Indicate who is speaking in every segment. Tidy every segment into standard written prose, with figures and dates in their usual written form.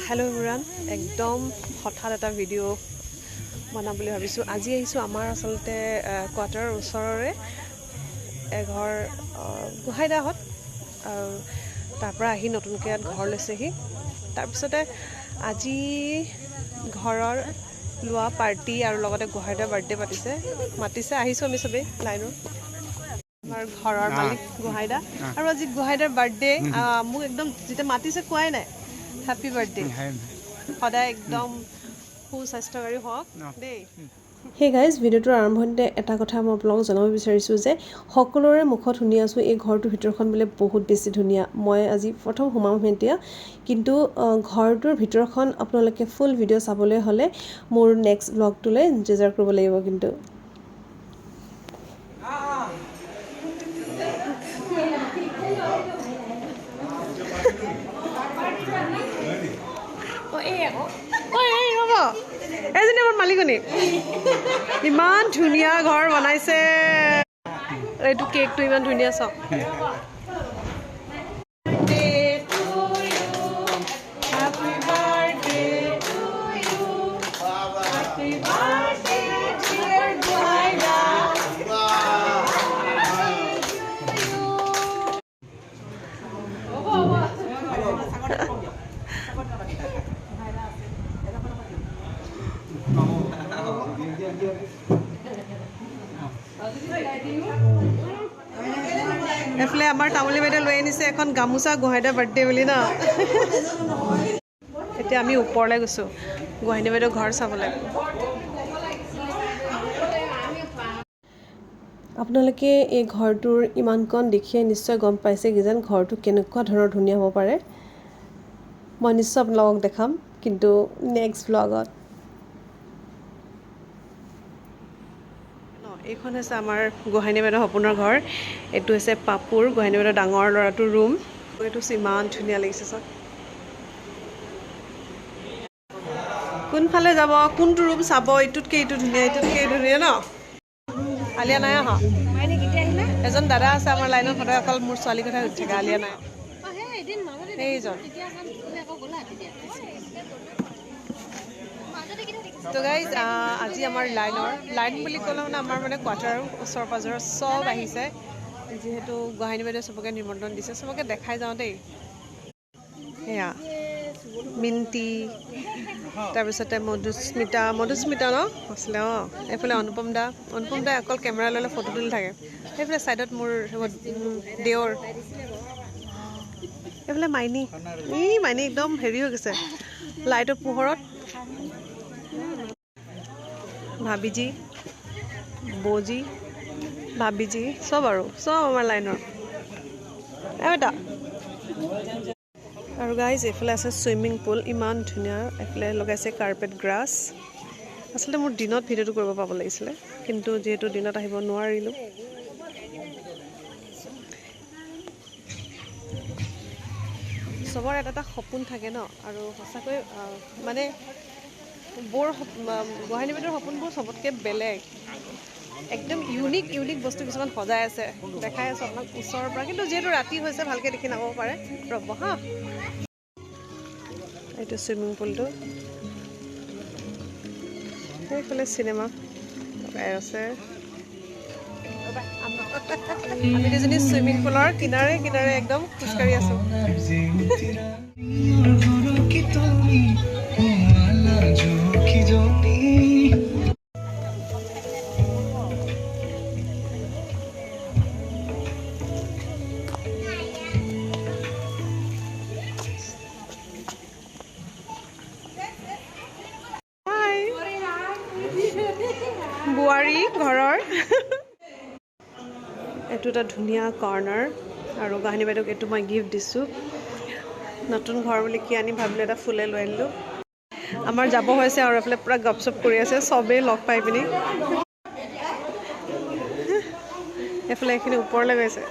Speaker 1: Hello everyone एकदम हठात এটা ভিডিও বনাম বুলি ভাবিছো আজি আহিছো আমাৰ আসলতে কোৱাৰ্টাৰৰ ওচৰৰে এঘৰ গুহাইদাহত তাৰ পৰা আহি নতুনকৈ ঘৰ লৈছেহি তাৰ পিছতে আজি ঘৰৰ লোৱা পাৰ্টি আৰু লগতে গুহাইদা বাৰ্থডে মাতিছে আহিছো আমি সবে লাইনৰ আমাৰ ঘৰৰ মালিক গুহাইদা আৰু আজি গুহাইদাৰ বাৰ্থডে মোক একদম যেতে মাতিছে কোৱাই নাই Happy birthday. সদায় একদম সুস্বাস্থ্যকাৰী হওক দেই Hey guys, ভিডিওটোৰ আৰম্ভণিতে এটা কথা মই আপোনালোকক জনাব বিচাৰিছো যে সকলোৰে মুখত শুনি আছো এই ঘৰটোৰ ভিতৰখন বোলে বহুত বেছি ধুনীয়া মই আজি প্ৰথম সোমাম এতিয়া কিন্তু ঘৰটোৰ ভিতৰখন আপোনালোকে ফুল ভিডিও চাবলৈ হলে মোৰ নেক্সট ব্লগটোলৈ ইন্তেজাৰ কৰিব লাগিব কিন্তু এজনী আমাৰ মালিকনী ইমান ধুনীয়া ঘৰ বনাইছে এইটো কেকটো ইমান ধুনীয়া চাওক এফলে আমাৰ তামুলী বাইদেউ লৈ আনিছে এখন গামোচা গুহাইদা বাৰ্থডে বুলি না এতিয়া আমি ওপৰলৈ গৈছো গুহাইদা বাইদেউ ঘৰ চাবলৈ আপোনালোকে এই ঘৰটোৰ ইমানকণ দেখিয়ে নিশ্চয় গম পাইছে কি যেন ঘৰটো কেনেকুৱা ধৰণৰ ধুনীয়া হ'ব পাৰে মই নিশ্চয় আপোনালোকক দেখাম কিন্তু নেক্সট ব্লগত এইখন হৈছে আমাৰ গোহাইনী বাইদেউ সপোনৰ ঘৰ এইটো হৈছে পাপুৰ গোহাইনী বাইদেউ ডাঙৰ ল'ৰাটোৰ ৰুম এইটো ইমান ধুনীয়া লাগিছে চাওক কোনফালে যাব কোনটো ৰুম চাব এইটোতকৈ এইটো ধুনীয়া ন আলিয়া নাই আহা এজন দাদা আছে আমাৰ লাইনত সদায় অকল মোৰ ছোৱালীৰ কথা সুধি থাকে আলিয়া নাই সেইজন তো গাইজ আজি আমাৰ লাইন বুলি ক'লে মানে আমাৰ মানে কোৱাৰ্টাৰ ওচৰ পাজৰৰ চব আহিছে যিহেতু গুহাইনী বাইদেউ চবকে নিমন্ত্ৰণ দিছে চবকে দেখাই যাওঁ দেই সেয়া মিণ্টি তাৰপিছতে মধুস্মিতা ন আছিলে অঁ এইফালে অনুপম দা অকল কেমেৰা ল'লে ফটো তুলি থাকে সেইফালে ছাইডত মোৰ দেৱৰ এইফালে মাইনী একদম হেৰি হৈ গৈছে লাইটৰ পোহৰত ভাবিজি বৌজি ভাবিজি চব আমাৰ লাইনৰ এটা আৰু গাইজ এইফালে আছে চুইমিং পুল ইমান ধুনীয়া এইফালে লগাইছে কাৰ্পেট গ্ৰাছ আচলতে মোৰ দিনত ভিডিঅ'টো কৰিব পাব লাগিছিলে কিন্তু যিহেতু দিনত আহিব নোৱাৰিলোঁ চবৰ এটা সপোন থাকে ন আৰু সঁচাকৈ মানে গুহাইনী বাইদেউৰ সপোনবোৰ চবতকৈ বেলেগ একদম ইউনিক বস্তু কিছুমান সজাই আছে দেখাই আছোঁ আপোনাক ওচৰৰ পৰা কিন্তু যিহেতু ৰাতি হৈছে ভালকৈ দেখি নাপাব পাৰে ৰ'ব হা এইটো চুইমিং পুলটো সেইফালে চিনেমা লগাই আছে আমি দুজনী চুইমিং পুলৰ কিনাৰে একদম খোজকাঢ়ি আছোঁ বোৱাৰী ঘৰৰ এইটো এটা ধুনীয়া কৰ্নাৰ আৰু গুহাইনী বাইদেউক এইটো মই গিফ্ট দিছোঁ নতুন ঘৰ বুলি কি আনি ভাবিলোঁ এটা ফুলে লৈ আনিলোঁ আমাৰ যাব হৈছে আৰু এইফালে পূৰা গপচপ কৰি আছে চবেই লগ পাই পিনি এইফালে এইখিনি ওপৰলৈ গৈছে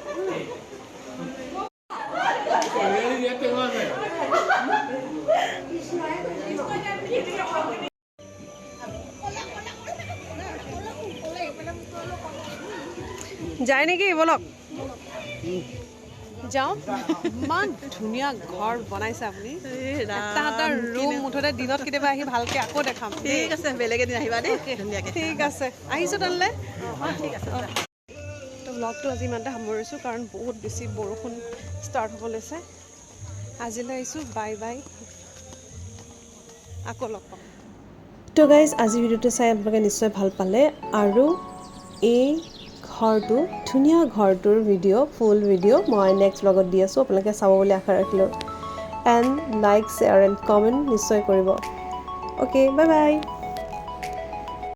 Speaker 1: যায় নেকি বলক যাওঁ ইমান ধুনীয়া ঘৰ বনাইছে আপুনি এটা ৰুম মুঠতে দিনত কেতিয়াবা আহি ভালকৈ আকৌ দেখাম
Speaker 2: ঠিক আছে বেলেগ এদিন আহিবা দেই ধুনীয়াকৈ
Speaker 1: ঠিক আছে আহিছোঁ তেনেহ'লে
Speaker 2: ঠিক আছে
Speaker 1: তো ব্লগটো আজি ইমানতে সামৰিছোঁ কাৰণ বহুত বেছি বৰষুণ ষ্টাৰ্ট হ'ব লৈছে আজিলৈ আহিছোঁ বাই বাই আকৌ লগ পাম তো গাইজ আজি ভিডিঅ'টো চাই আপোনালোকে নিশ্চয় ভাল পালে আৰু এই ঘৰটো ধুনীয়া ঘৰটোৰ ভিডিঅ' ফুল ভিডিঅ' মই নেক্সট ব্লগত দি আছোঁ আপোনালোকে চাব বুলি আশা ৰাখিলোঁ and like share and comment নিশ্চয় কৰিব অ'কে বাই বাই